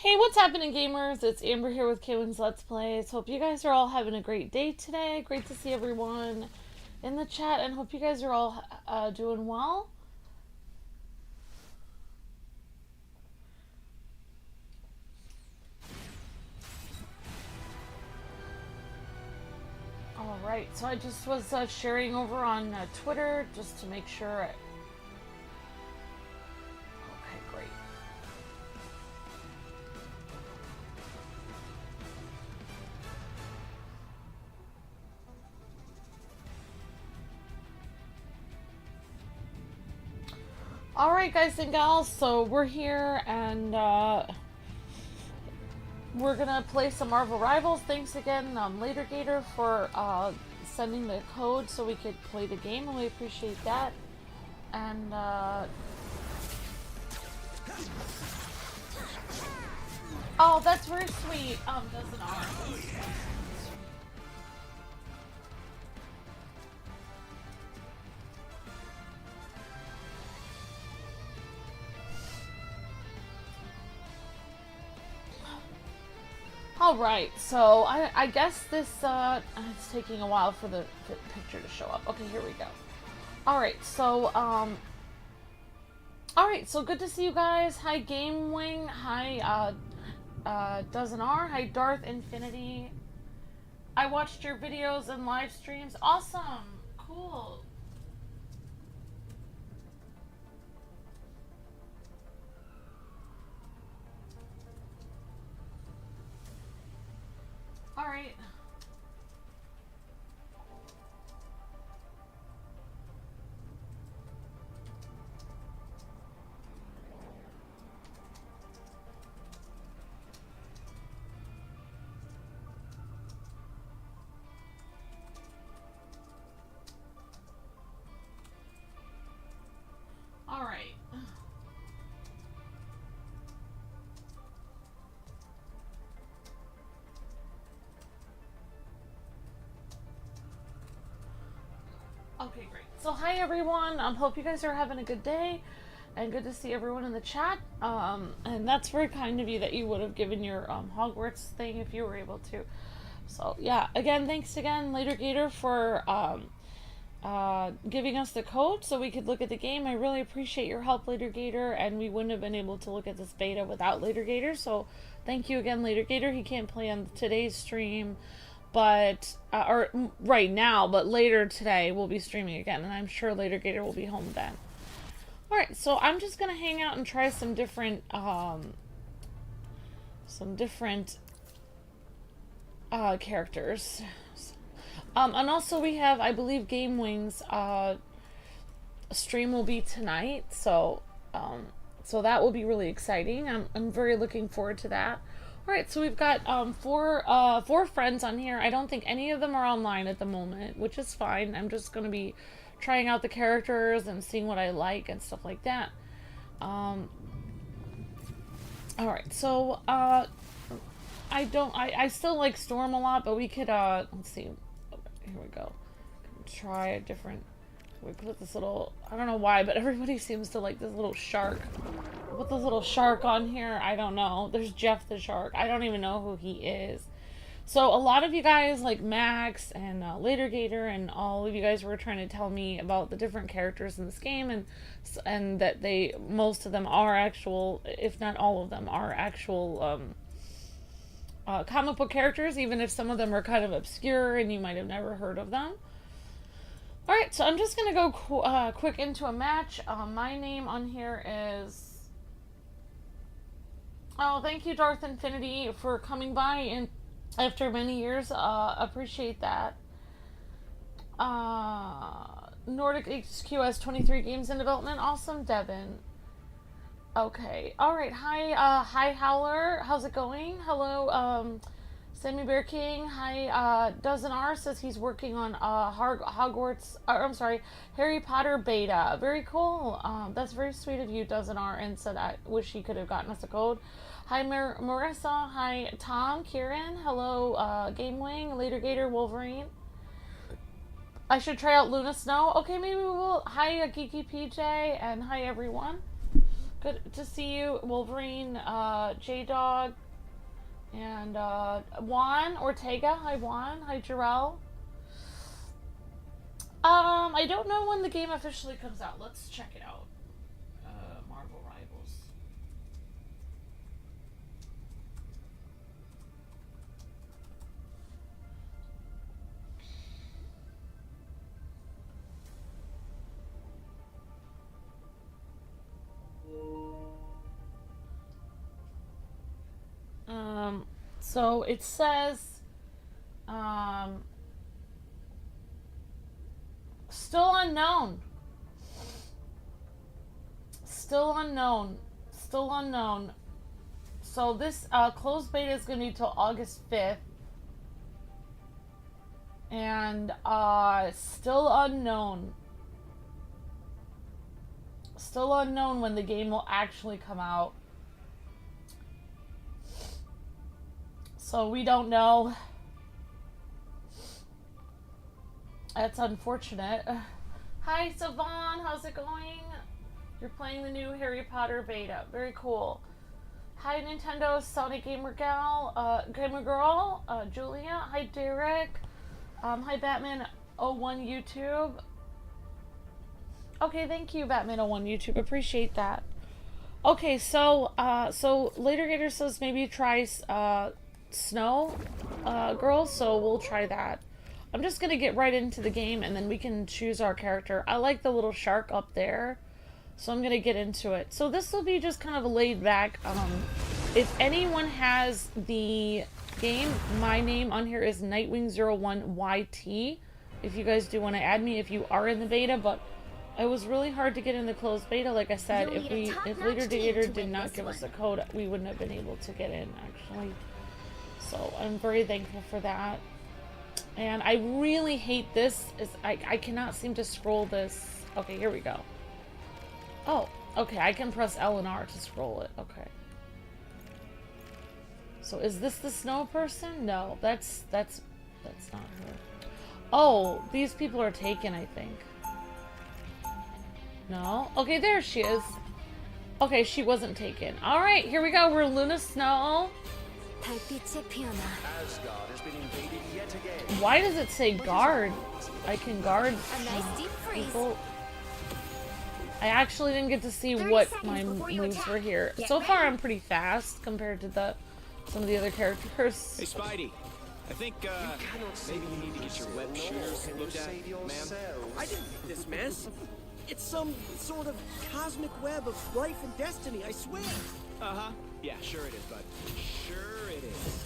Hey, what's happening, gamers? It's Amber here with KwingsLetsPlays. Hope you guys are all having a great day today. Great to see everyone in the chat, and hope you guys are all doing well. All right, so I just was sharing over on Twitter just to make sure. Okay, great. All right, guys and gals, so we're here and we're gonna play some Marvel Rivals. Thanks again, LaterGator, for sending the code so we could play the game, and we appreciate that. And oh, that's very sweet. Doesn't arm. All right, so I guess this it's taking a while for the picture to show up. Okay, here we go. All right, so good to see you guys. Hi, Game Wing. Hi, Dozen R. Hi, Darth Infinity. I watched your videos and live streams. Awesome, cool. All right. All right. Okay, great. So hi everyone. Hope you guys are having a good day, and good to see everyone in the chat. And that's very kind of you that you would have given your Hogwarts thing if you were able to. So yeah, again, thanks again, LaterGator, for giving us the code so we could look at the game. I really appreciate your help, LaterGator, and we wouldn't have been able to look at this beta without LaterGator. So thank you again, LaterGator. He can't play on today's stream, but or right now, but later today we'll be streaming again, and I'm sure LaterGator will be home then. All right, so I'm just gonna hang out and try some different characters. And also we have, I believe, Game Wings stream will be tonight, so so that will be really exciting. I'm very looking forward to that. All right, so we've got four friends on here. I don't think any of them are online at the moment, which is fine. I'm just going to be trying out the characters and seeing what I like and stuff like that. All right, so I still like Storm a lot, but we could let's see. Here we go. Try a different. We put this little. I don't know why, but everybody seems to like this little shark. Put this little shark on here. I don't know. There's Jeff the shark. I don't even know who he is. So a lot of you guys, like Max and LaterGator, and all of you guys were trying to tell me about the different characters in this game, and that most of them are actual, if not all of them, are actual comic book characters, even if some of them are kind of obscure and you might have never heard of them. Alright, so I'm just going to go quick into a match. My name on here is... Oh, thank you, Darth Infinity, for coming by and after many years. Appreciate that. Nordic HQ has 23 games in development. Awesome, Devin. Okay. Alright, hi Howler. How's it going? Hello, Sammy Bear King. Hi, Dozen R says he's working on Hogwarts, I'm sorry, Harry Potter beta. Very cool. That's very sweet of you, Dozen R, and said I wish he could have gotten us a code. Hi, Marissa. Hi, Tom, Kieran. Hello, Game Wing, LaterGator, Wolverine. I should try out Luna Snow. Okay, maybe we will. Hi, Geeky PJ, and hi, everyone. Good to see you, Wolverine, J-Dog, and Juan Ortega. Hi, Juan. Hi, Jarrell. I don't know when the game officially comes out. Let's check it out. Marvel Rivals. So it says, still unknown. Still unknown. Still unknown. So this closed beta is going to be till August 5th. And still unknown. Still unknown when the game will actually come out. So we don't know. That's unfortunate. Hi, Savon. How's it going? You're playing the new Harry Potter beta. Very cool. Hi, Nintendo Sonic Gamer Gal, Gamer Girl, Julia. Hi, Derek. Hi, Batman01 YouTube. Okay, thank you, Batman01 YouTube. Appreciate that. Okay, so Later Gator says maybe try Snow Girl, so we'll try that. I'm just gonna get right into the game and then we can choose our character. I like the little shark up there, so I'm gonna get into it. So this will be just kind of a laid back. If anyone has the game, my name on here is Nightwing01YT. If you guys do want to add me, if you are in the beta, but it was really hard to get in the closed beta. Like I said, if Later Gator did not give us a code, we wouldn't have been able to get in actually. So I'm very thankful for that. And I really hate this. I cannot seem to scroll this. Okay, here we go. Oh, okay. I can press L and R to scroll it. Okay. So is this the snow person? No, that's not her. Oh, these people are taken, I think. No? Okay, there she is. Okay, she wasn't taken. Alright, here we go. We're Luna Snow. Why does it say guard? I can guard people. I actually didn't get to see what my moves were here. So far, I'm pretty fast compared to some of the other characters. Hey, Spidey. I think, maybe you need to get your web shooters looked at, ma'am. I didn't make this mess. It's some sort of cosmic web of life and destiny, I swear. Uh-huh. Yeah, sure it is, bud. Sure it is.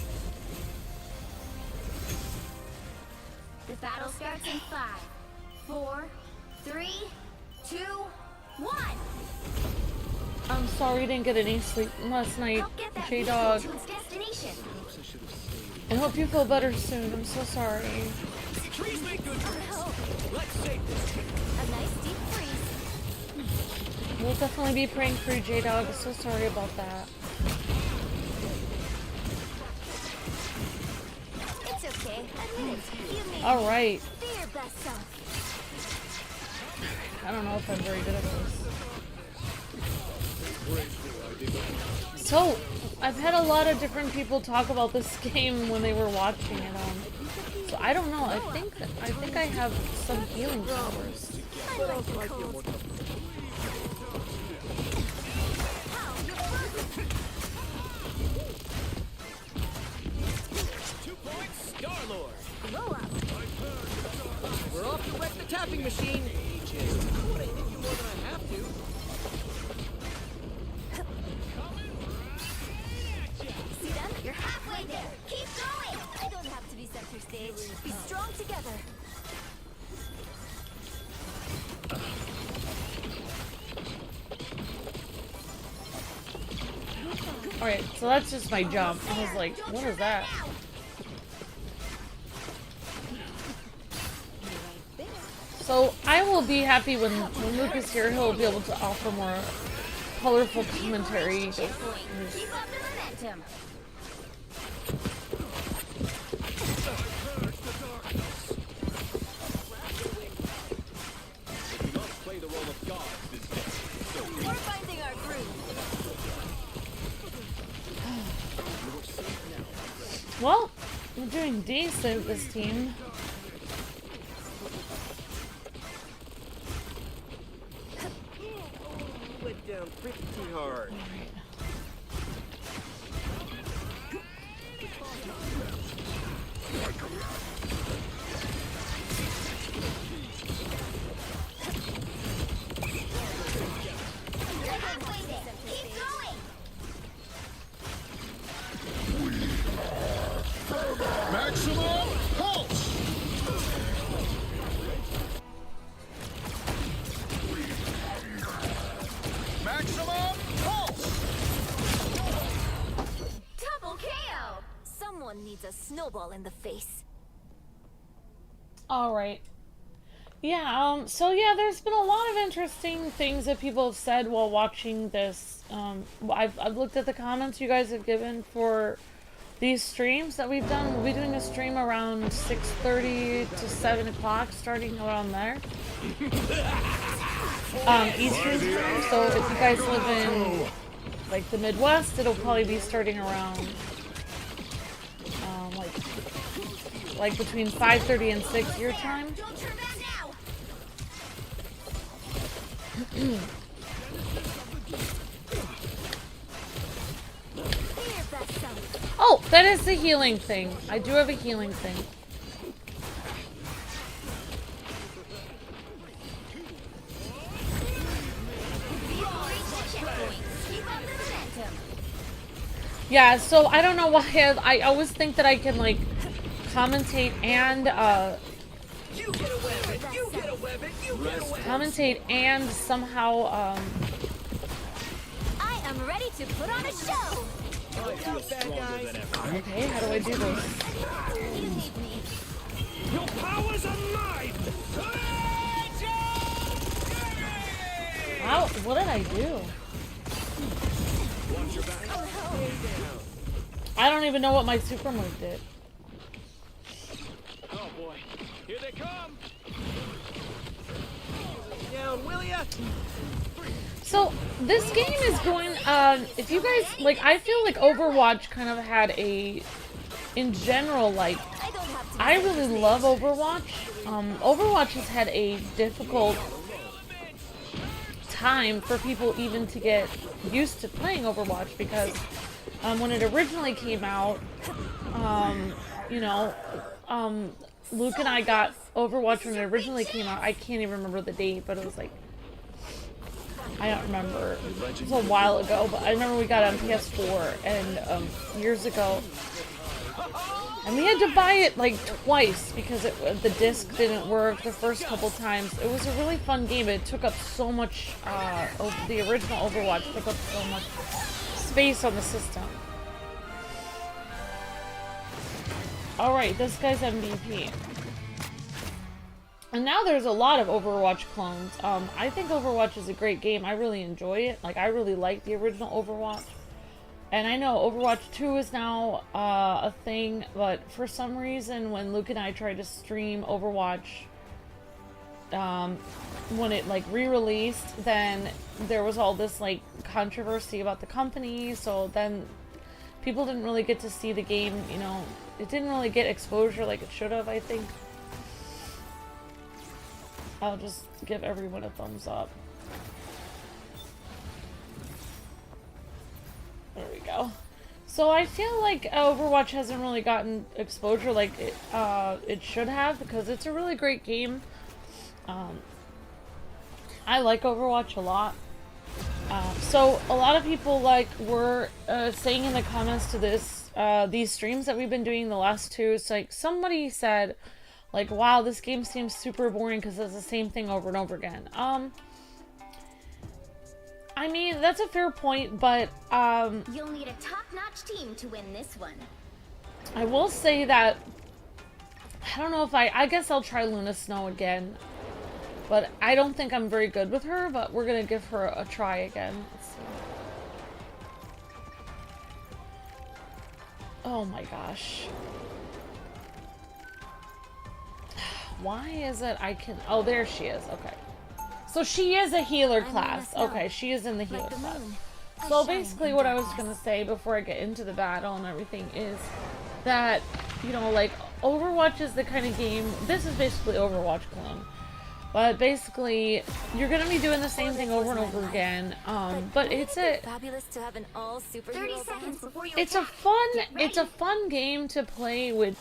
The battle starts in 5, 4, 3, 2, 1. I'm sorry you didn't get any sleep last night, J-Dog. I hope you feel better soon. I'm so sorry. Please make good choices. Let's save this. A nice deep freeze. We'll definitely be praying for you, J-Dog. I'm so sorry about that. It's okay. Admit it. You made Alright. be your best self. I don't know if I'm very good at this. So, I've had a lot of different people talk about this game when they were watching it. So I don't know. I think I have some healing powers. I like the cold. 2 points, Star-Lord. Roll up. We're off to wreck the tapping machine. I don't want to hit you more than I have to. See them? You're halfway there. Keep going. I don't have to be center stage. Be strong together. Alright, so that's just my jump. I was like, what is that? So I will be happy when Luke is here. He'll be able to offer more colorful commentary. Keep up the momentum. We must play the role of God this day. We're finding our groove. doing decent, this team. Went down pretty hard. Maximum pulse! Maximum pulse! Double KO! Someone needs a snowball in the face. Alright. Yeah, so yeah, there's been a lot of interesting things that people have said while watching this. I've looked at the comments you guys have given for these streams that we've done. We'll be doing a stream around 6:30 to 7 o'clock, starting around there. Eastern time, so if you guys live in, like, the Midwest, it'll probably be starting around, like between 5:30 and 6 your time. Don't turn back now! Here's that sound. Oh, that is the healing thing. I do have a healing thing. Yeah, so I don't know why I always think that I can, like, commentate and You get a weapon! You get a weapon! You get a weapon! commentate and somehow I am ready to put on a show! I feel stronger than ever. okay, how do I do this? You need me. Your powers are mine! How, what did I do? Watch your back. I don't even know what my super move did. Oh boy, here they come. Down, will ya? So, this game is going, if you guys, like, I feel like Overwatch kind of had a, in general, like, I don't have to. I really love Overwatch. Overwatch has had a difficult time for people even to get used to playing Overwatch because when it originally came out, you know, Luke and I got Overwatch when it originally came out. I can't even remember the date, but it was like, I don't remember. It was a while ago, but I remember we got it on PS4 and years ago. And we had to buy it like twice because the disc didn't work the first couple times. It was a really fun game, but it took up so much, the original Overwatch took up so much space on the system. Alright, this guy's MVP. And now there's a lot of Overwatch clones. I think Overwatch is a great game. I really enjoy it. Like, I really like the original Overwatch. And I know Overwatch 2 is now a thing, but for some reason when Luke and I tried to stream Overwatch, when it like re-released, then there was all this like controversy about the company, so then people didn't really get to see the game, you know, it didn't really get exposure like it should have, I think. I'll just give everyone a thumbs up. There we go. So I feel like Overwatch hasn't really gotten exposure like it should have because it's a really great game. I like Overwatch a lot. So a lot of people like were saying in the comments to this these streams that we've been doing the last two. It's like somebody said, like, "Wow, this game seems super boring because it's the same thing over and over again." I mean, that's a fair point, but You'll need a top-notch team to win this one. I will say that I don't know if I guess I'll try Luna Snow again, but I don't think I'm very good with her, but we're gonna give her a try again. Let's see. Oh my gosh. Why is it I can... Oh, there she is. Okay. So she is a healer class. Okay, she is in the healer class. So basically what I was going to say before I get into the battle and everything is that you know, like, Overwatch is the kind of game, this is basically Overwatch clone. But basically, you're gonna be doing the same thing over and over again. But it's a Fabulous to have an all superhero 30 seconds before you it's a fun game to play with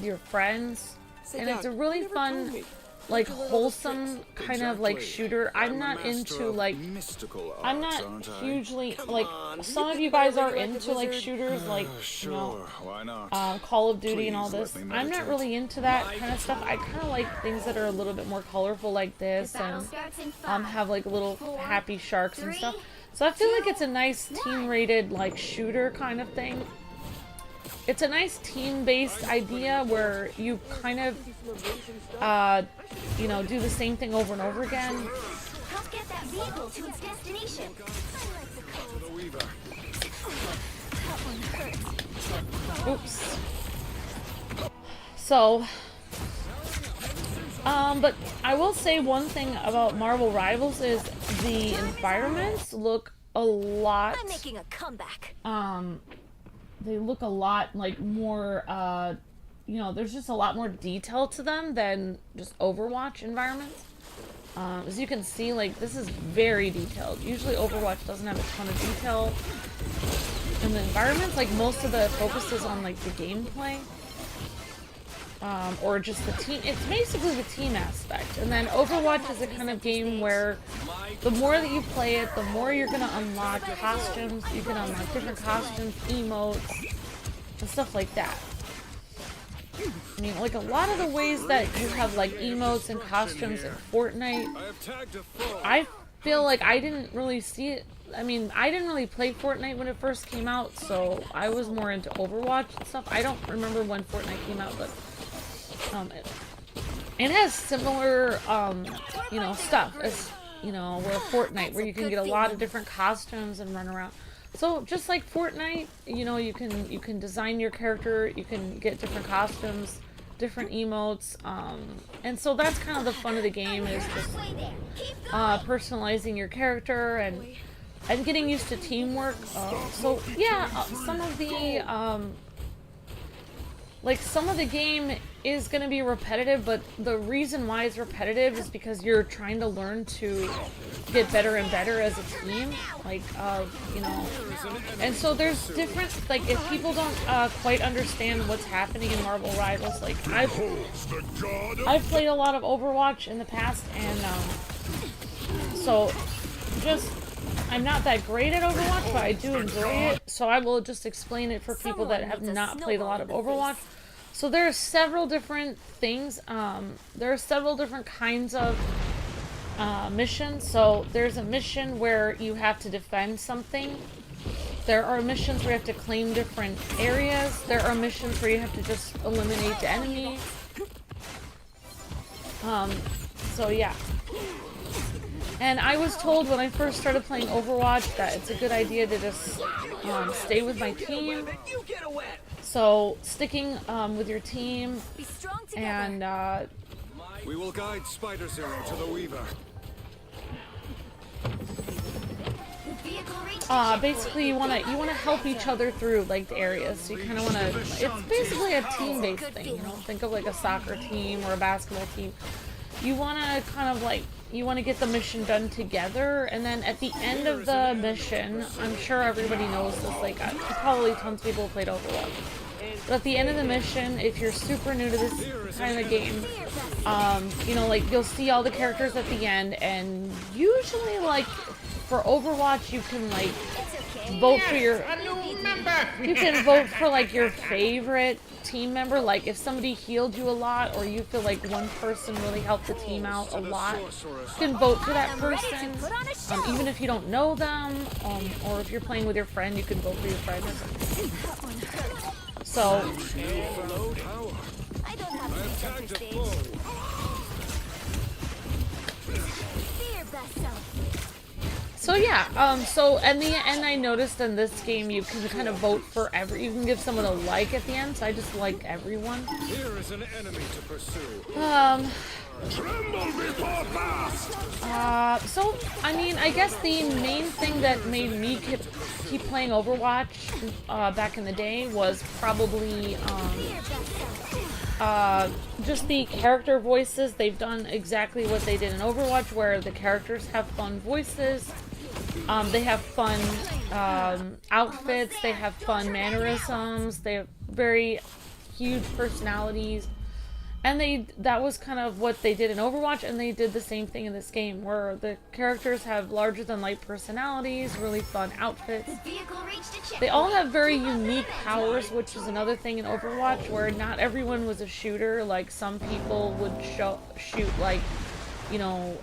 your friends, Say, and Doc, it's a you really never fun, told me. like, Where'd you learn all those wholesome tricks? kind of like Exactly. shooter. I'm a not master into of like mystical I'm arts, not aren't I? hugely Come like on, some you of can you guys barely are like a into like wizard. shooters, like Sure, you know, why not? Call of Duty and all Please this. let me I'm not meditate. really into that kind of stuff. I kind of like things that are a little bit more colorful, like this, battle and starts in 5, have like little 4, happy sharks and 3, stuff. So I feel like it's a nice team-rated like shooter kind of thing. It's a nice team-based idea where you kind of, you know, do the same thing over and over again. help get that vehicle to its destination. The Weaver. Oops. So, but I will say one thing about Marvel Rivals is the environments look a lot, I'm making a comeback. they look a lot like more, you know, there's just a lot more detail to them than just Overwatch environments. As you can see, like, this is very detailed. Usually Overwatch doesn't have a ton of detail in the environments. Like, most of the focus is on, like, the gameplay. Or just the team. It's basically the team aspect. And then Overwatch is a kind of game where the more that you play it, the more you're going to unlock costumes. You can unlock different costumes, emotes, and stuff like that. I mean, like, a lot of the ways that you have, like, emotes and costumes in Fortnite, I have tagged a foe. I feel like I didn't really see it. I mean, I didn't really play Fortnite when it first came out, so I was more into Overwatch and stuff. I don't remember when Fortnite came out, but it has similar, you know, stuff as, you know, where Fortnite, where you can get a lot of different costumes and run around. So just like Fortnite, you know, you can design your character, you can get different costumes, different emotes, and so that's kind of the fun of the game, is just personalizing your character and getting used to teamwork. So yeah, some of the like, some of the game is going to be repetitive, but the reason why it's repetitive is because you're trying to learn to get better and better as a team, like, you know, and so there's different, like, if people don't quite understand what's happening in Marvel Rivals, like, I've played a lot of Overwatch in the past, and, so, just, I'm not that great at Overwatch, but I do enjoy it, so I will just explain it for people that have not played a lot of Overwatch. So there are several different things, there are several different kinds of missions. So there's a mission where you have to defend something. There are missions where you have to claim different areas. There are missions where you have to just eliminate the enemy. So yeah. And I was told when I first started playing Overwatch that it's a good idea to just stay with my team. So sticking with your team, Be strong together. and We will guide Spider Zero to the Weaver. basically you wanna help each other through, like, the areas. So you kind of wanna. It's basically a team-based thing. You know, think of like a soccer team or a basketball team. You wanna kind of like. You want to get the mission done together, and then at the end of the mission, I'm sure everybody knows this, like, probably tons of people have played Overwatch. But at the end of the mission, if you're super new to this kind of game, you know, like, you'll see all the characters at the end, and usually, like, for Overwatch, you can, like, vote for your... You can vote for, like, your favorite team member. Like, if somebody healed you a lot, or you feel like one person really helped the team out a lot, you can vote for that person, even if you don't know them, or if you're playing with your friend, you can vote for your friend or something. So, I don't have to be center stage. Be your best self. so yeah, so in the end, I noticed in this game you can kind of vote for you can give someone a like at the end, so I just like everyone. Here is an enemy to pursue. So, I mean, I guess the main thing that made me keep playing Overwatch back in the day was probably just the character voices. They've done exactly what they did in Overwatch, where the characters have fun voices. They have fun outfits. They have fun mannerisms. They have very huge personalities. And that was kind of what they did in Overwatch, and they did the same thing in this game, where the characters have larger-than-life personalities, really fun outfits. They all have very unique powers, which is another thing in Overwatch, where not everyone was a shooter. Like, some people would shoot, like, you know,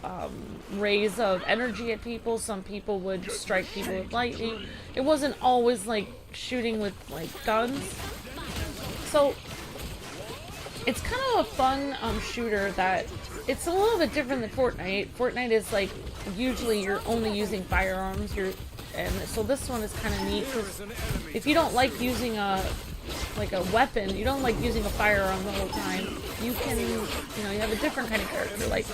rays of energy at people. Some people would strike people with lightning. It wasn't always, like, shooting with, like, guns. So it's kind of a fun shooter that it's a little bit different than Fortnite. Fortnite is like usually you're only using firearms. And so this one is kind of neat because if you don't like using a weapon, you don't like using a firearm the whole time, you can, you know, you have a different kind of character. Like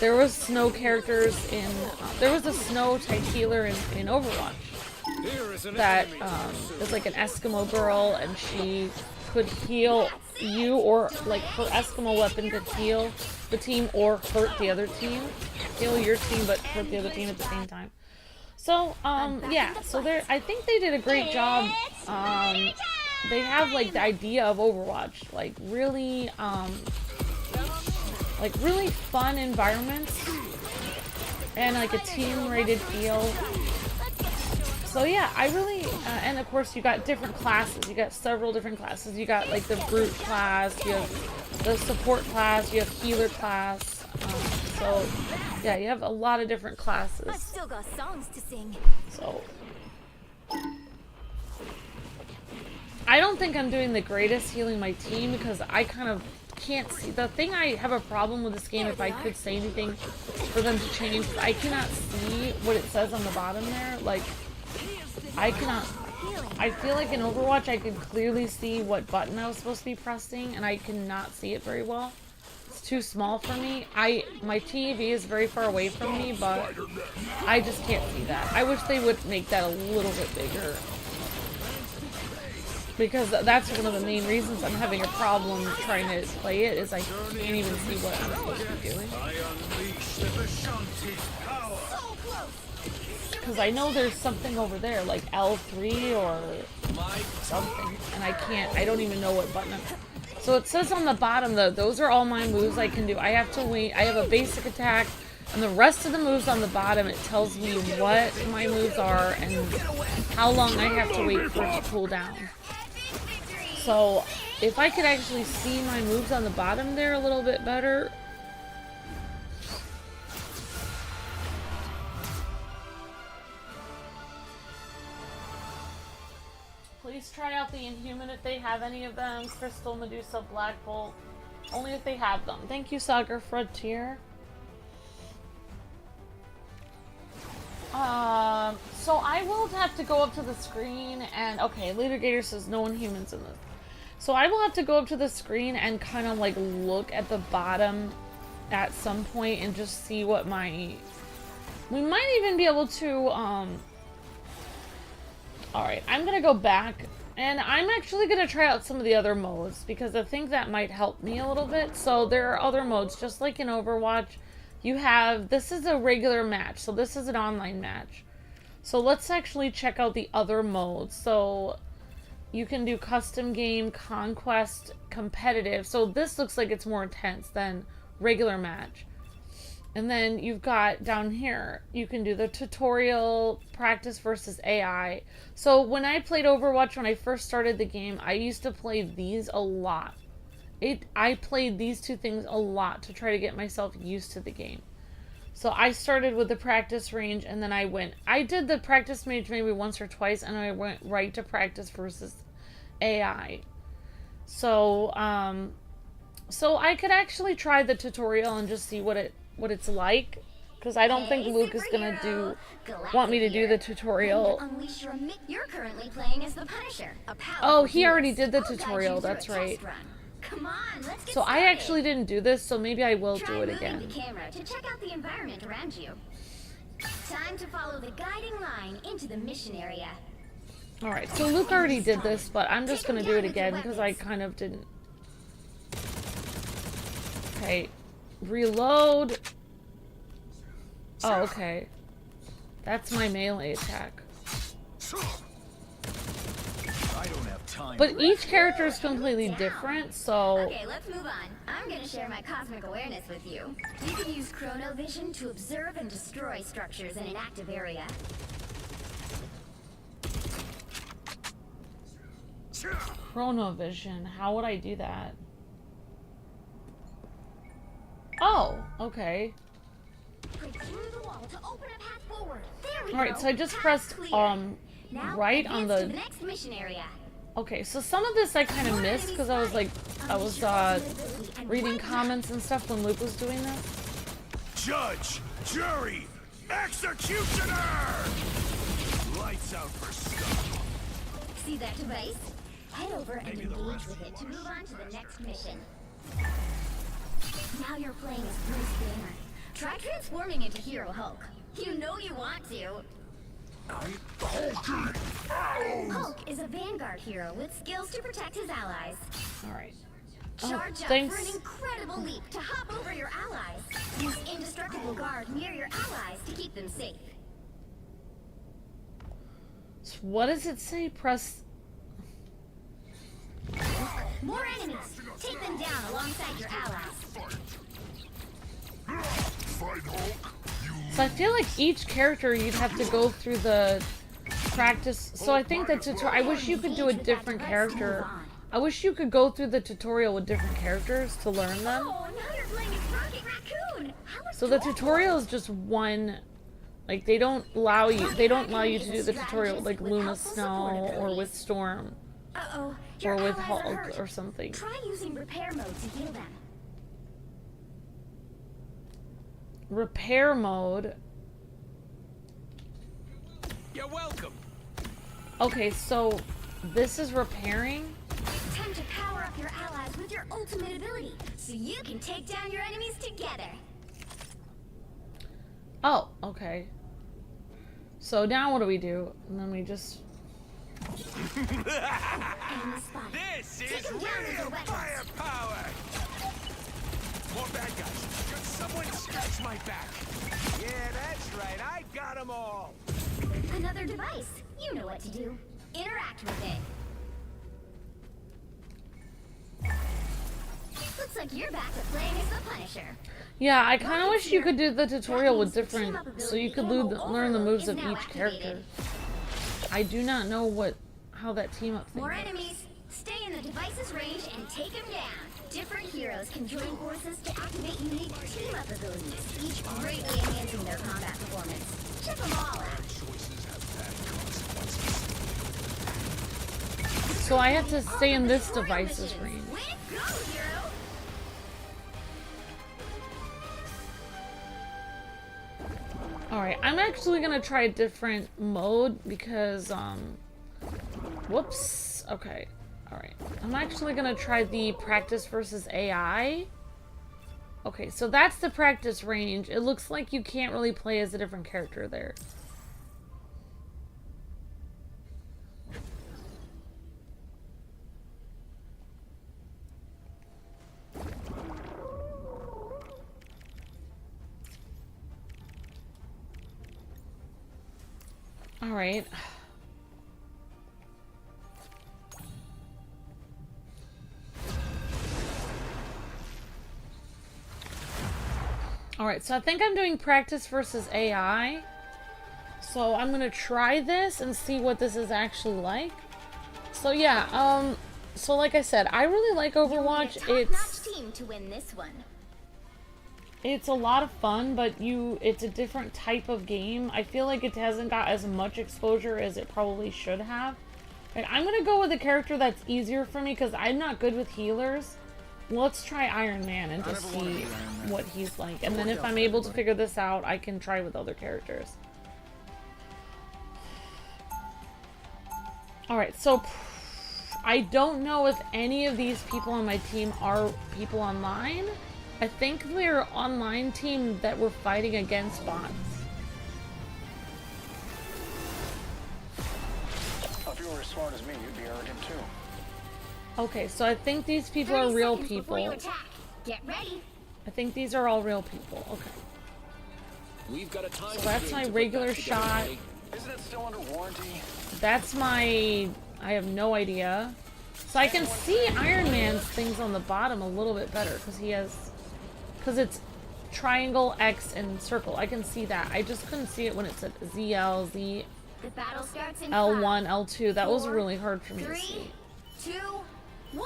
there was snow characters in there was a snow type healer in Overwatch that is like an Eskimo girl, and she could heal you, or like her Eskimo weapon could heal the team or hurt the other team. Heal your team but hurt the other team at the same time. So yeah, so I think they did a great job. They have like the idea of Overwatch, like really fun environments and like a team rated feel. So yeah, I really, and of course you got different classes. You got several different classes. You got like the brute class, you have the support class, you have healer class. So yeah, you have a lot of different classes. I've still got songs to sing. So I don't think I'm doing the greatest healing my team because I kind of can't see. The thing I have a problem with this game, if I could say anything for them to change, I cannot see what it says on the bottom there. Like, I cannot. I feel like in Overwatch I could clearly see what button I was supposed to be pressing, and I cannot see it very well. It's too small for me. My TV is very far away from me, but I just can't see that. I wish they would make that a little bit bigger, because that's one of the main reasons I'm having a problem trying to play it, is I can't even see what I'm supposed to be doing. Because I know there's something over there, like L3 or something, and I don't even know what button So it says on the bottom, though, those are all my moves I can do. I have to wait. I have a basic attack, and the rest of the moves on the bottom, it tells me what my moves are and how long I have to wait for it to cool down. So if I could actually see my moves on the bottom there a little bit better. Please try out the Inhuman if they have any of them. Crystal, Medusa, Black Bolt. Only if they have them. Thank you, Sagar Frontier. So I will have to go up to the screen and... Okay, Leader Gator says no Inhumans in this. So I will have to go up to the screen and kind of like look at the bottom at some point and just see what my... We might even be able to, Alright, I'm gonna go back, and I'm actually gonna try out some of the other modes, because I think that might help me a little bit. So there are other modes, just like in Overwatch. You have, this is a regular match, so this is an online match. So let's actually check out the other modes. So you can do custom game, conquest, competitive. So this looks like it's more intense than regular match. And then you've got down here, you can do the tutorial, practice versus AI. So when I played Overwatch, when I first started the game, I used to play these a lot. I played these two things a lot to try to get myself used to the game. So I started with the practice range, and then I did the practice range maybe once or twice, and I went right to practice versus AI. So, so I could actually try the tutorial and just see what it's like, because I don't think Luke is gonna want me to do the tutorial. You're currently playing as the Punisher. Oh, he already did the tutorial. That's right. Come on, let's get So I started. actually didn't do this, so maybe I will Try do it moving again. the camera to check out the environment around you. Time to follow the guiding line into the mission area. Alright, so Luke already did this, but I'm just gonna do it again because I kind of didn't. Okay. Reload. Oh, okay. That's my melee attack. I don't have time. But each character is completely different, so... Okay, let's move on. I'm gonna share my cosmic awareness with you. You can use chronovision to observe and destroy structures in an active area. Chronovision. How would I do that? Oh, okay. Break through the wall to open a path forward. There we Alright, go. so I just Path pressed, clear. Now right on advance to the... the next mission area. Okay, so some of this I kind of missed because I was like, reading comments and stuff when Luke was doing this. Judge, jury, executioner! Lights out for stuff. See that device? Head over and engage with it to move on to the next mission. Now you're playing as Bruce Banner. Try transforming into Hero Hulk. You know you want to. Hulk is a Vanguard hero with skills to protect his allies. Alright. Charge up for thanks. an incredible leap to hop over your allies. Use indestructible guard near your allies to keep them safe. So what does it say? Press... More enemies. Take them down alongside your allies. Fight Hulk, you So I feel like each character you'd have to go through the practice. So I think that I wish you could do a different character. I wish you could go through the tutorial with different characters to learn them. Oh, now you're playing as Rocket Raccoon. How So the tutorial is just one. Like they don't allow you to do the tutorial with like Luna Snow or with Storm Uh-oh. or Your with allies are Hulk hurt. or something. Try using repair mode to heal them. Repair mode. You're welcome. Okay, so this is repairing. Time to power up your allies with your ultimate ability, so you can take down your enemies together. Oh, okay. So now what do we do? And then we just... Enemy spotted. This Take is them down with your real weapons. firepower. More bad guys. Could someone scratch my back? Yeah, that's right. I got them all. Another device. You know what to do. Interact with it. Looks like you're back to playing as the Punisher. Yeah, I kind of wish you could do the tutorial with different... So you could learn the moves of Is now each character. activated. I do not know how that team up thing More works. enemies. Stay in the device's range and take them down. Different heroes can join forces to activate unique team-up abilities, each greatly enhancing their combat performance. Check them all out. So I have to stay in this device's range. Way to go, hero! Alright, I'm actually gonna try a different mode because, whoops. Okay, alright. I'm actually gonna try the practice versus AI. Okay, so that's the practice range. It looks like you can't really play as a different character there. Alright. Alright, so I think I'm doing practice versus AI. So I'm gonna try this and see what this is actually like. So yeah, so like I said, I really like Overwatch. Top-notch team to win this one. It's a lot of fun, but it's a different type of game. I feel like it hasn't got as much exposure as it probably should have. And I'm gonna go with a character that's easier for me because I'm not good with healers. Let's try Iron Man and just see what he's like. And then if I'm able to figure this out, I can try with other characters. Alright, so I don't know if any of these people on my team are people online. I think we're online team that we're fighting against bots. If you were as smart as me, you'd be arrogant too. Okay, so I think these people are real people. Before you attack. Get ready. I think these are all real people. Okay. We've got a time So that's my regular shot. Isn't it still under warranty? That's my... I have no idea. So I can see Iron Man's things on the bottom a little bit better because he has... Because it's triangle, X, and circle. I can see that. I just couldn't see it when it said ZL, Z, The battle starts in L1, 5, L2. That was 4, really hard for me to 3, see. 2, 1.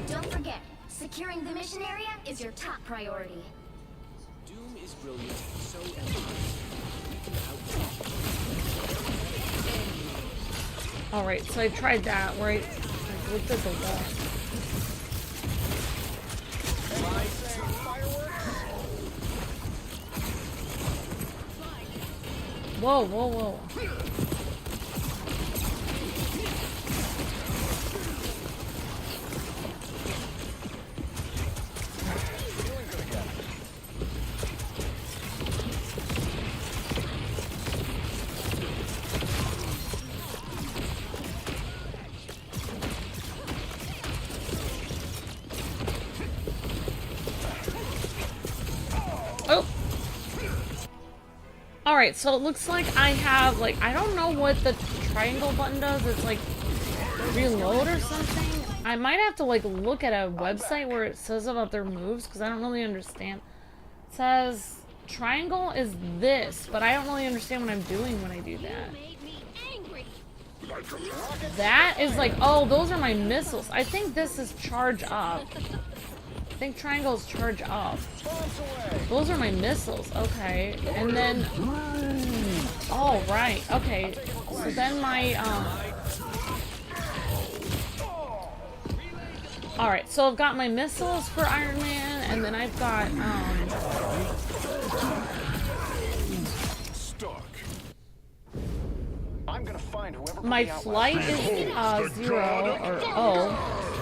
Don't forget, securing the mission area is your top priority. Doom is brilliant, so am I. We can outreach. Alright, so I tried that where I looked at the wall. Whoa, whoa, whoa. Oh! Alright, so it looks like I have, like, I don't know what the triangle button does. It's like reload or something. I might have to, like, look at a website where it says about their moves because I don't really understand. It says triangle is this, but I don't really understand what I'm doing when I do that. That is like, oh, those are my missiles. I think this is charge up. I think triangle is charge up. Those are my missiles. Okay. And then, oh, right. Okay. So then my, alright, so I've got my missiles for Iron Man, and then I've got, Stuck. I'm gonna find whoever my put me out flight last is, 0, or, oh.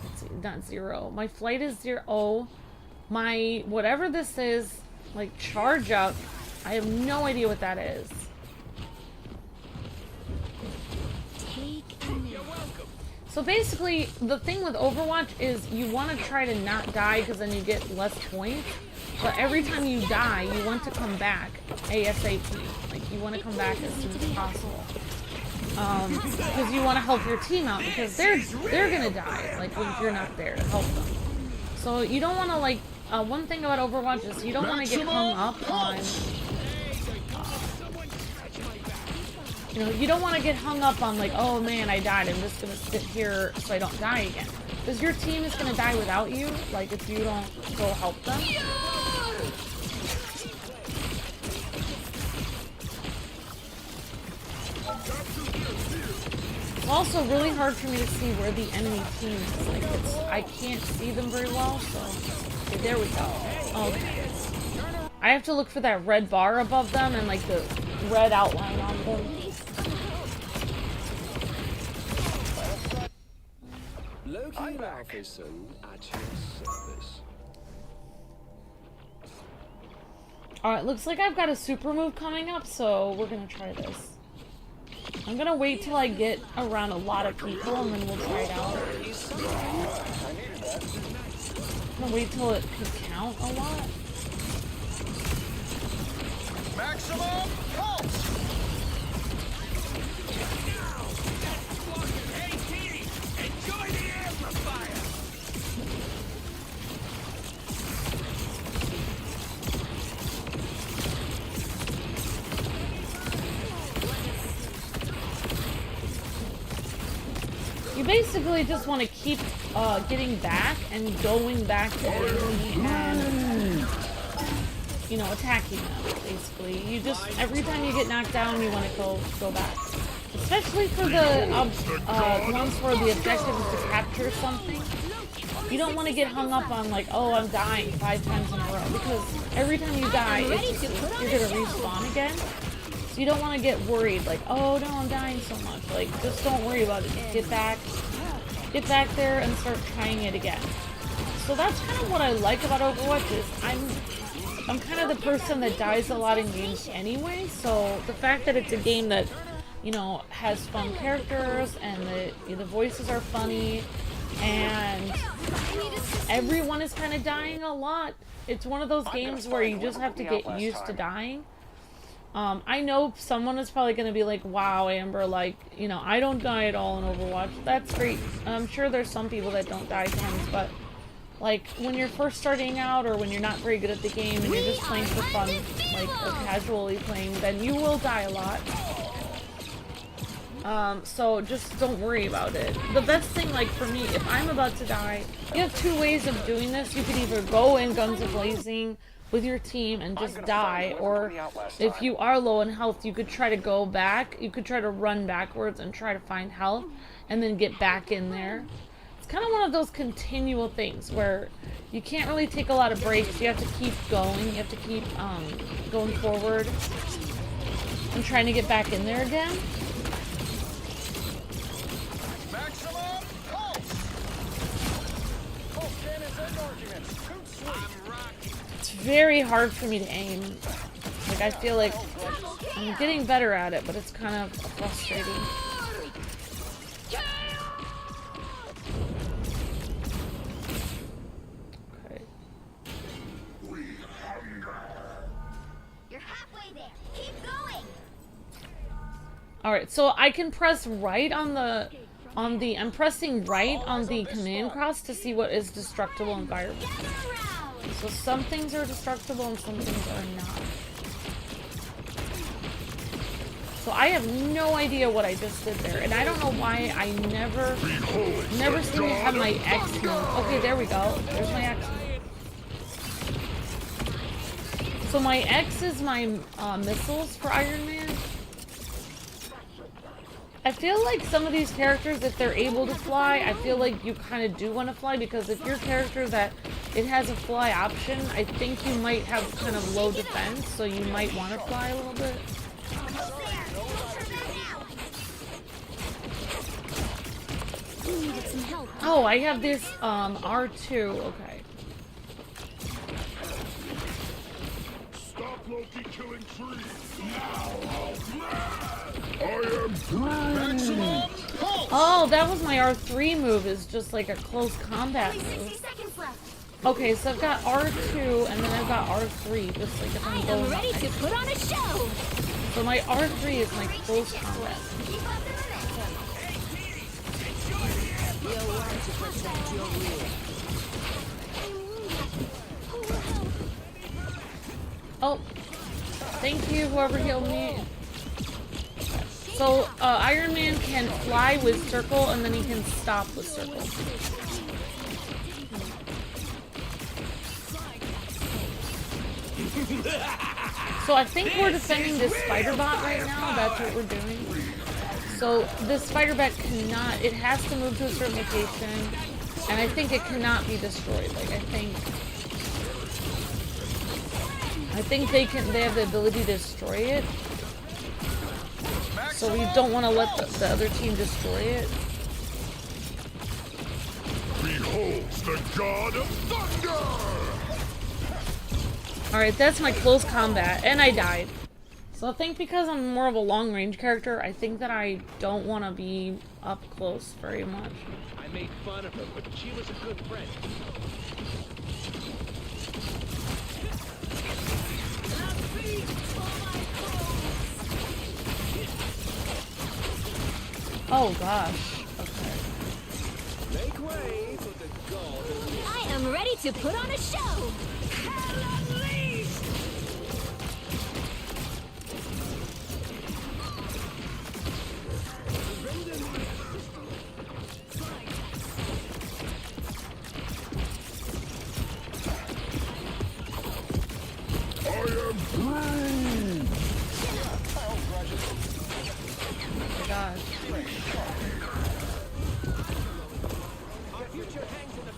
Let's see, not 0. My flight is 0. Oh. My, whatever this is, like, charge up, I have no idea what that is. So basically, the thing with Overwatch is you want to try to not die because then you get less points. But every time you die, you want to come back ASAP. Like, you want to come back as soon as possible. Because you want to help your team out because they're gonna die. Like, if you're not there to help them. So you don't want to, like, one thing about Overwatch is you don't want to get hung up on, you know, you don't want to get hung up on, like, oh man, I died, I'm just gonna sit here so I don't die again. Because your team is gonna die without you, like, if you don't go help them. It's also really hard for me to see where the enemy team is. Like, it's, I can't see them very well, so... Okay, there we go. Okay. I have to look for that red bar above them and, like, the red outline on them. Loki Alphason at your service. Alright, looks like I've got a super move coming up, so we're gonna try this. I'm gonna wait till I get around a lot of people and then we'll try it out. I'm gonna wait till it can count a lot. Maximum pulse! Hey, Petey! Enjoy the amplifier! You basically just want to keep getting back and going back to the enemy and, you know, attacking them, basically. You just, every time you get knocked down, you want to go back. Especially for the ones where the objective is to capture something. You don't want to get hung up on, like, oh, I'm dying 5 times in a row. Because every time you die, it's just, you're going to respawn again. So you don't want to get worried, like, oh no, I'm dying so much. Like, just don't worry about it. Just get back there and start trying it again. So that's kind of what I like about Overwatch is I'm kind of the person that dies a lot in games anyway, so the fact that it's a game that, you know, has fun characters and the voices are funny and everyone is kind of dying a lot. It's one of those games where you just have to get used to dying. I know someone is probably going to be like, wow, Amber, like, you know, I don't die at all in Overwatch. That's great. I'm sure there's some people that don't die tons, but like, when you're first starting out or when you're not very good at the game and you're just playing for fun, like, or casually playing, then you will die a lot. So just don't worry about it. The best thing, like, for me, if I'm about to die, you have two ways of doing this. You could either go in guns a-blazing with your team and just die, or if you are low in health, you could try to go back. You could try to run backwards and try to find health and then get back in there. Kind of one of those continual things where you can't really take a lot of breaks. You have to keep going. You have to keep going forward and trying to get back in there again. Maximum pulse. Pulse cannons and arguments. It's very hard for me to aim. Like, I feel like I'm getting better at it, but it's kind of frustrating. Alright, so I can press right on the, I'm pressing right on the command cross to see what is destructible environment. So some things are destructible and some things are not. So I have no idea what I just did there, and I don't know why I never seem to have my X move. Okay, there we go. There's my X move. So my X is my missiles for Iron Man. I feel like some of these characters, if they're able to fly, I feel like you kind of do want to fly, because if your character that it has a fly option, I think you might have kind of low defense, so you might want to fly a little bit. Oh, I have this R2, okay. Stop Loki killing trees. Now I am Maximum pulse. Oh, that was my R3 move, is just like a close combat move. Okay, so I've got R2 and then I've got R3, just like if I'm going ready to put on a show. So my R3 is my close combat. Oh, thank you, whoever healed me. So, Iron Man can fly with circle, and then he can stop with circle. So I think we're defending this spider bot right now, that's what we're doing. So this spider bot cannot, it has to move to a certain location, and I think it cannot be destroyed. Like, I think they have the ability to destroy it. So we don't want to let the other team destroy it. beholds the god of thunder. Alright, that's my close combat, and I died. So I think because I'm more of a long-range character, I think that I don't want to be up close very much. I made fun of her, but she was a good friend. Oh gosh. Okay. Make way for the golden. I am ready to put on a show.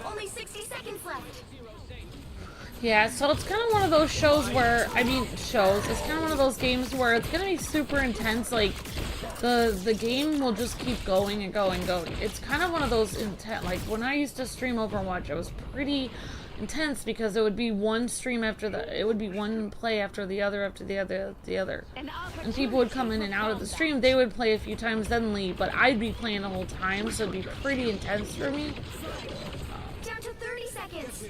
Only 60 seconds left. Yeah, so it's kind of one of those shows where, I mean, it's kind of one of those games where it's gonna be super intense, like, the game will just keep going and going and going. It's kind of one of those intense, like, when I used to stream Overwatch, it was pretty intense because it would be one stream after it would be one play after the other, and people would come in and out of the stream. They would play a few times, then leave, but I'd be playing the whole time, so it'd be pretty intense for me. Down to 30 seconds.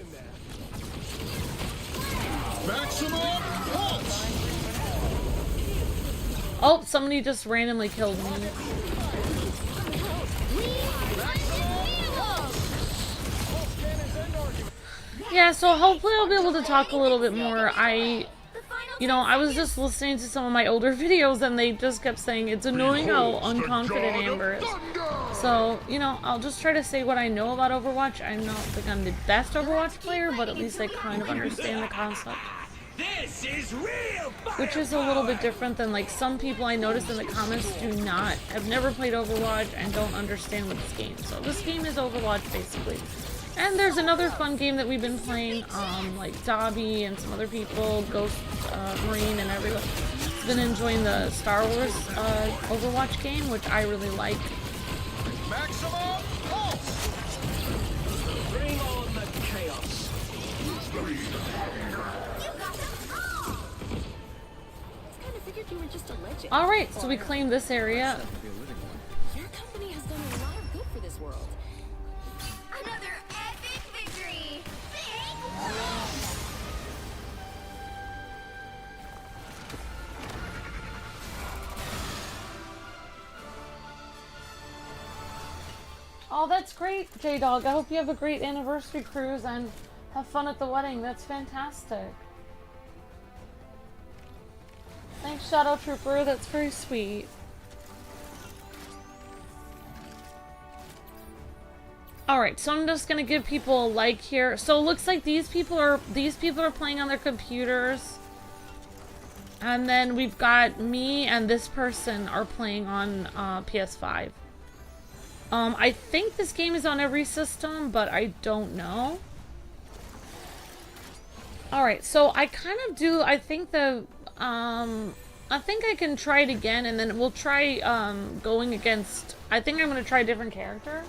Maximum pulse! Oh, somebody just randomly killed me. Yeah, so hopefully I'll be able to talk a little bit more. I was just listening to some of my older videos and they just kept saying it's annoying how unconfident Amber is. So, I'll just try to say what I know about Overwatch. I don't think I'm the best Overwatch player, but at least I kind of understand the concept. This is real fire. Which is a little bit different than, like, some people I noticed in the comments have never played Overwatch and don't understand what this game is. So this game is Overwatch, basically. And there's another fun game that we've been playing, like Dobby and some other people, Ghost Marine and everyone. I've been enjoying the Star Wars Overwatch game, which I really like. Maximum pulse! Bring on the chaos. Alright, so we claim this area. Your company has done a lot of good for this world. Another epic victory. Oh, that's great, J-Dog. I hope you have a great anniversary cruise and have fun at the wedding. That's fantastic. Thanks, Shadow Trooper. That's very sweet. Alright, so I'm just gonna give people a like here. So it looks like these people are playing on their computers. And then we've got me and this person are playing on PS5. I think this game is on every system, but I don't know. Alright, so I kind of do, I think I think I can try it again, and then we'll try, going against, I think I'm gonna try a different character.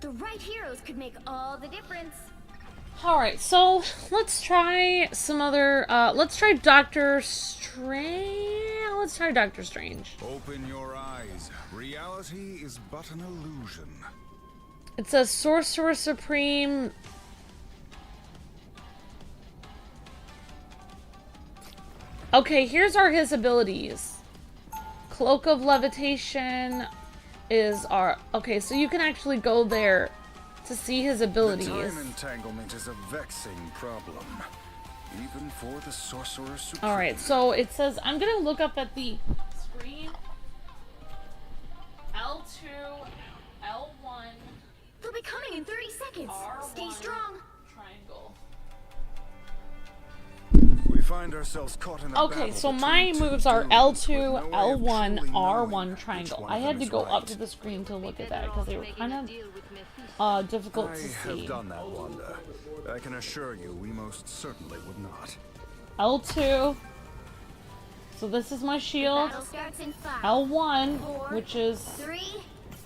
The right heroes could make all the difference. Alright, so let's try some other, let's try Doctor Strange. Let's try Doctor Strange. Open your eyes. Reality is but an illusion. It says Sorcerer Supreme. Okay, here's his abilities. Cloak of Levitation is our... Okay, so you can actually go there to see his abilities. The time entanglement is a vexing problem, even for the Sorcerer Supreme. Alright, so it says... I'm gonna look up at the screen. L2, L1... They'll be coming in 30 seconds. Stay strong. Triangle. We find ourselves caught in a Okay, battle so between my two moves are dudes with L2, no way of L1, truly R1, knowing triangle. which one I of had them to is go up right. to the screen to look at that because they were kind of difficult to I have see. done that, Wanda. I can assure you, we most certainly would not. L2. So this is my shield. Battle starts in 5, L1, 4, which is... 3.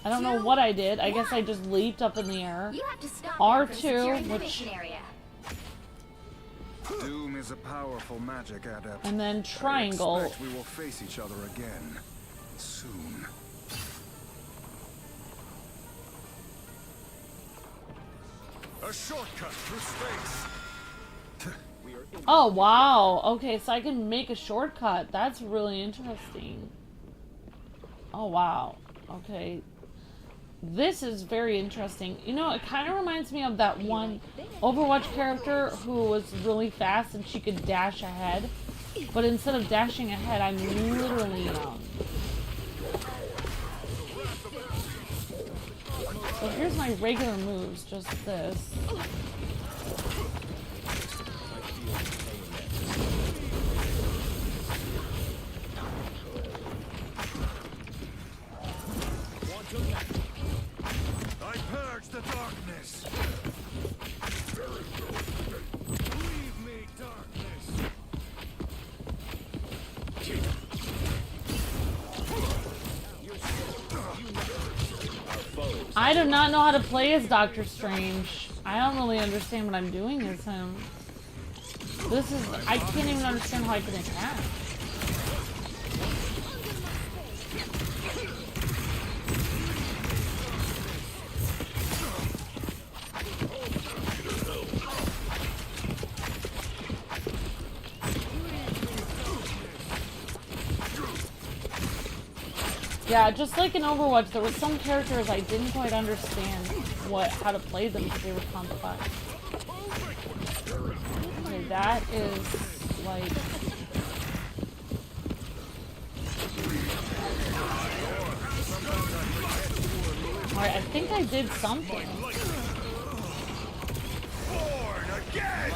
I don't know what I did. I guess I just leaped up in the air. You have to stop R2, them from securing the which- mission area. Doom is a powerful magic adept. And then I triangle. expect we will face each other again soon. A shortcut through space. Oh, wow. Okay, so I can make a shortcut. That's really interesting. Oh, wow. Okay. This is very interesting. You know, it kind of reminds me of that one Overwatch character who was really fast and she could dash ahead. But instead of dashing ahead, I'm literally So here's my regular moves, just this. I purge the darkness. Leave me, darkness. I do not know how to play as Doctor Strange. I don't really understand what I'm doing as him. This is... I can't even understand how I can attack. Yeah, just like in Overwatch, there were some characters I didn't quite understand how to play them because they were complex. Okay, that is like... Alright, I think I did something. Born again.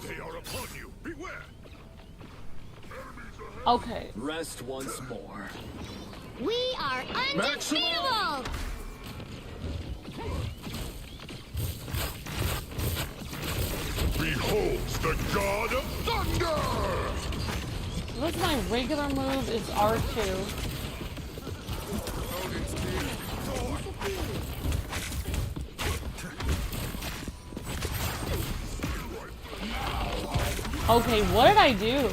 They are upon you. Beware. Okay. Rest once more. We are undefeatable! Beholds the god of thunder! What's my regular move is R2. Okay, what did I do?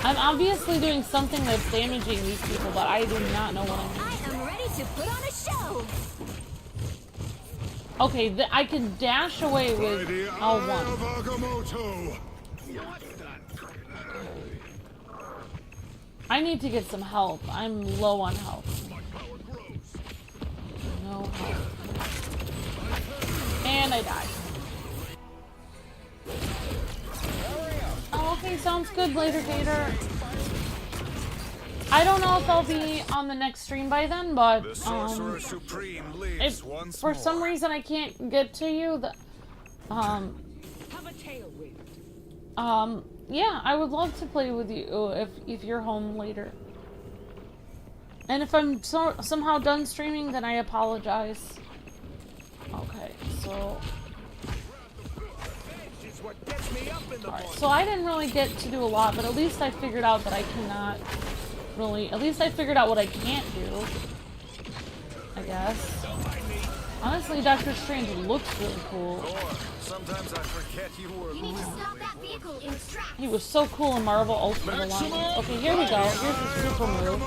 I'm obviously doing something that's damaging these people, but I do not know what I'm doing. I am ready to put on a show. Okay, I can dash away with L1. Agamotto! I need to get some help. I'm low on health. No health. And I died. Oh, okay, sounds good, Later Gator. I don't know if I'll be on the next stream by then, but The Sorcerer Supreme lives if once for more. some reason I can't get to you, yeah, I would love to play with you if you're home later. And if I'm somehow done streaming, then I apologize. Okay, so... Alright, so I didn't really get to do a lot, but at least I figured out that I cannot really... At least I figured out what I can't do. I guess. Honestly, Doctor Strange looks really cool. Sometimes I forget you were. You need to stop that vehicle in its tracks. He was so cool in Marvel Ultimate Alliance. Okay, here we go. Here's his super move.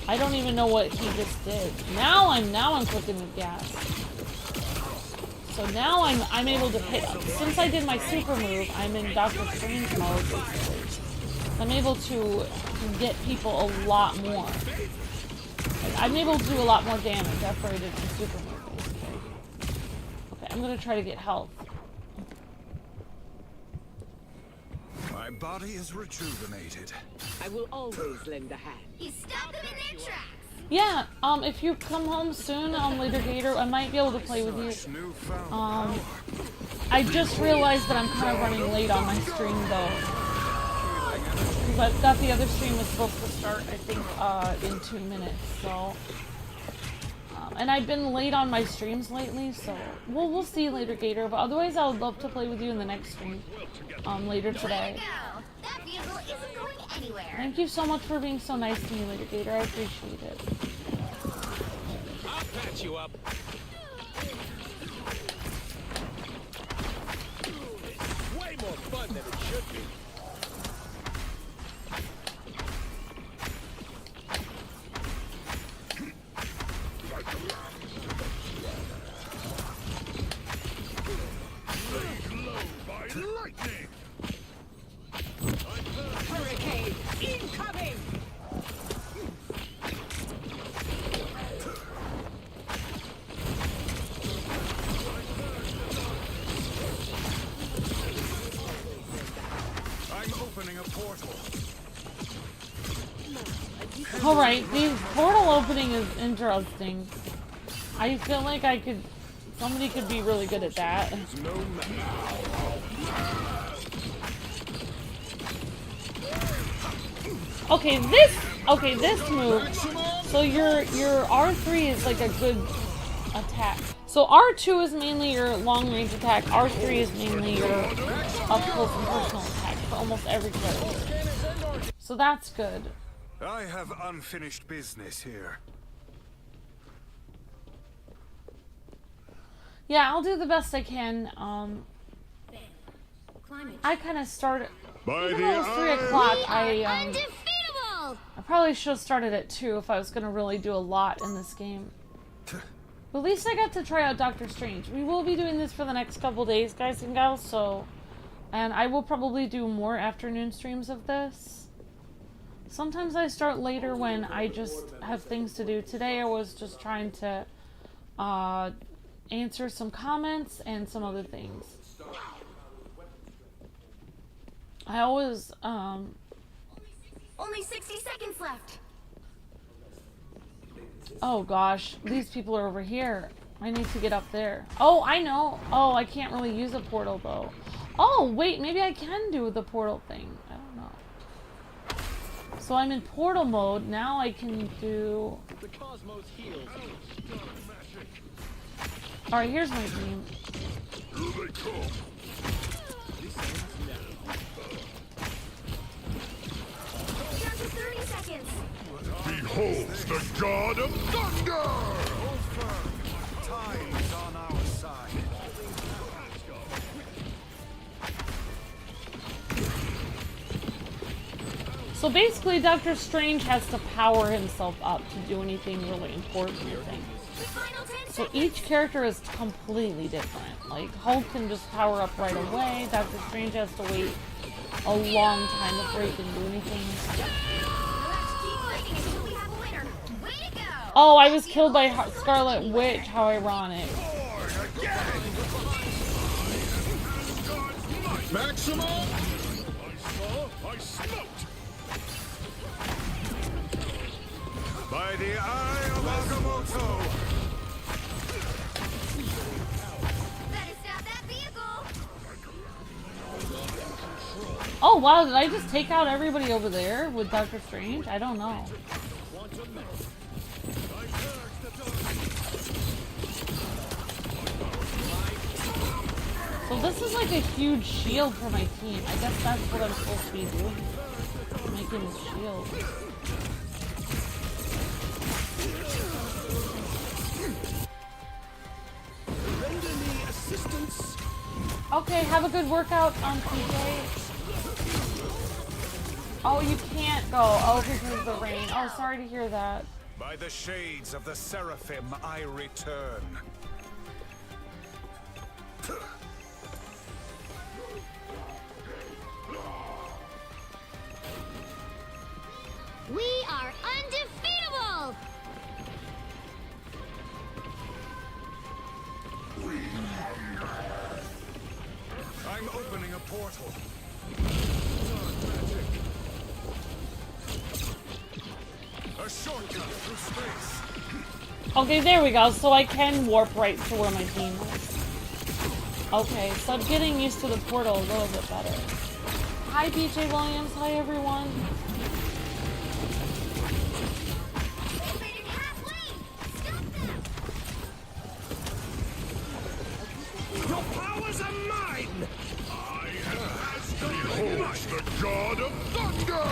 I don't even know what he just did. Now I'm clicking with gas. So now I'm able to hit. Since I did my super move, I'm in Doctor Strange mode. Basically. I'm able to get people a lot more. Like, I'm able to do a lot more damage after I did my super move. Basically. Okay, I'm gonna try to get health. My body is rejuvenated. I will always lend a hand. You stop them in their tracks. Yeah, if you come home soon, Later Gator, I might be able to play with you. I just realized that I'm kind of running late on my stream, though. Because I've got the other stream was supposed to start, I think, in 2 minutes, so... and I've been late on my streams lately, so... We'll see, Later Gator, but otherwise I would love to play with you in the next stream, later today. That vehicle isn't going anywhere. Thank you so much for being so nice to me, Later Gator. I appreciate it. I'll patch you up. It's way more fun than it should be. Lightning! Hurricane incoming! opening a portal. Alright, the portal opening is interesting. I feel like somebody could be really good at that. No matter. Okay, this move. So your R3 is like a good attack. So R2 is mainly your long range attack. R3 is mainly your up close and personal attack for almost every character. So that's good. I have unfinished business here. Yeah, I'll do the best I can. I kind of started. Even though it was 3 o'clock, Undefeatable! I probably should have started at 2 if I was going to really do a lot in this game. But at least I got to try out Doctor Strange. We will be doing this for the next couple days, guys and gals, so... And I will probably do more afternoon streams of this. Sometimes I start later when I just have things to do. Today I was just trying to answer some comments and some other things. I always, Only 60 seconds left. oh gosh, these people are over here. I need to get up there. Oh, I know. Oh, I can't really use a portal though. Oh, wait, maybe I can do the portal thing. I don't know. So I'm in portal mode. Now I can do... The cosmos heals. Alright, here's my team. Here they come. Down to 30 seconds. Behold the god of thunder! Hold firm. Time is on our side. So basically, Doctor Strange has to power himself up to do anything really important, I think. The final 10 So seconds. each character is completely different. Like, Hulk can just power up right away. Doctor Strange has to wait a long time before he can do anything. Let's keep fighting until we have a winner. Way to go! Oh, I was killed by Scarlet Witch. How ironic. Maximum! I smoked! By the eye of Agamotto! Better stop that vehicle! Oh, wow. Did I just take out everybody over there with Doctor Strange? I don't know. So this is like a huge shield for my team. I guess that's what I'm supposed to be doing. Making a shield. Render me assistance. Okay, have a good workout on PJ. Oh, you can't go. Oh, because of the rain. Oh, sorry to hear that. By the shades of the Seraphim, I return. We are undefeatable! I'm opening a portal. A shortcut through space. Okay, there we go. So I can warp right to where my team is. Okay, so I'm getting used to the portal a little bit better. Hi, BJ Williams. Hi, everyone. They made it halfway! Stop them! Your powers are mine! I have behold the god of thunder!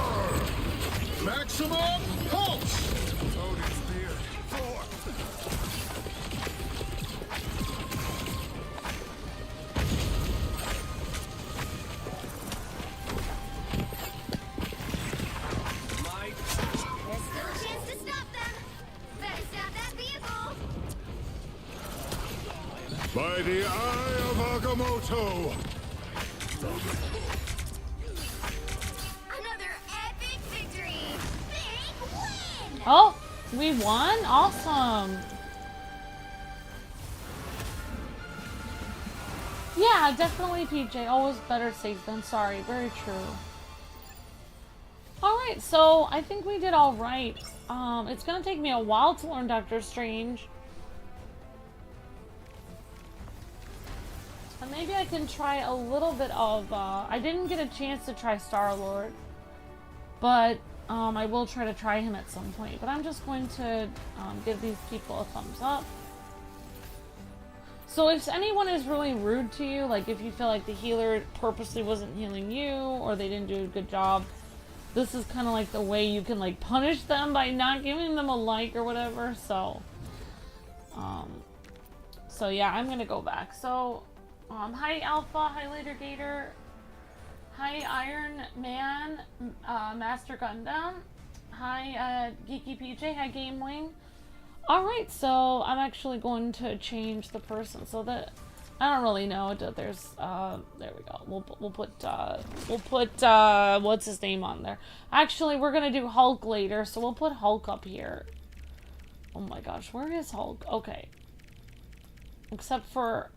Maximum pulse! Odin's beard. Thor. Might. There's still a chance to stop them! Better stop that vehicle! By the eye of Agamotto! Another epic victory! Big win! Oh, we won? Awesome. Yeah, definitely, PJ. Always better safe than sorry. Very true. Alright, so I think we did alright. It's gonna take me a while to learn Doctor Strange. And maybe I can try a little bit of, I didn't get a chance to try Star-Lord. But, I will try him at some point. But I'm just going to, give these people a thumbs up. So if anyone is really rude to you, like if you feel like the healer purposely wasn't healing you, or they didn't do a good job, this is kind of like the way you can like punish them by not giving them a like or whatever. So yeah, I'm gonna go back. So hi Alpha, hi Later Gator, hi Iron Man, Master Gundam, hi Geeky PJ, hi Game Wing. Alright, so I'm actually going to change the person so that I don't really know. There's there we go. We'll put what's his name on there. Actually, we're gonna do Hulk later, so we'll put Hulk up here. Oh my gosh, where is Hulk? Okay. Except for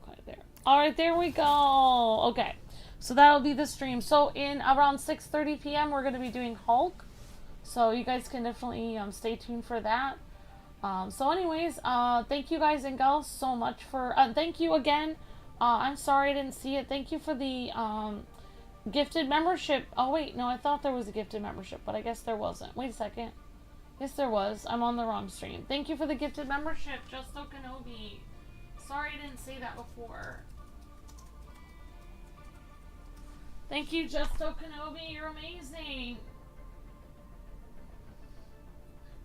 okay, there. Alright, there we go. Okay. So that'll be the stream. So in around 6:30 p.m. we're gonna be doing Hulk. So you guys can definitely stay tuned for that. So anyways, thank you guys and gals so much for, thank you again. I'm sorry I didn't see it. Thank you for the, gifted membership. Oh wait, no, I thought there was a gifted membership, but I guess there wasn't. Wait a second. Yes, there was. I'm on the wrong stream. Thank you for the gifted membership, Justo Kenobi. Sorry I didn't say that before. Thank you, Justo Kenobi. You're amazing.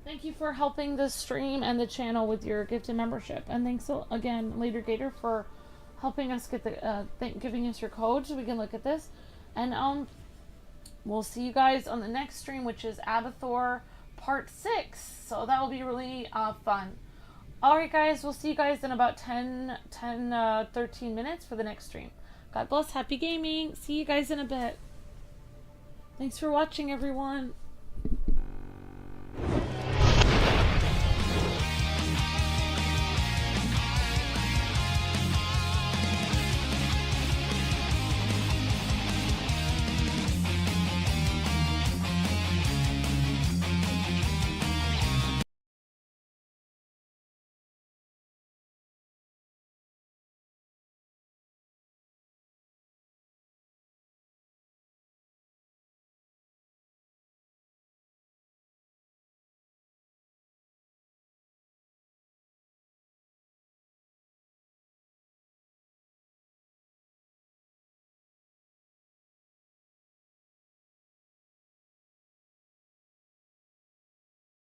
Thank you for helping the stream and the channel with your gifted membership. And thanks again, Later Gator, for helping us get the, giving us your code so we can look at this. And we'll see you guys on the next stream, which is Abathor Part 6. So that will be really fun. Alright guys, we'll see you guys in about 13 minutes for the next stream. God bless, happy gaming. See you guys in a bit. Thanks for watching, everyone.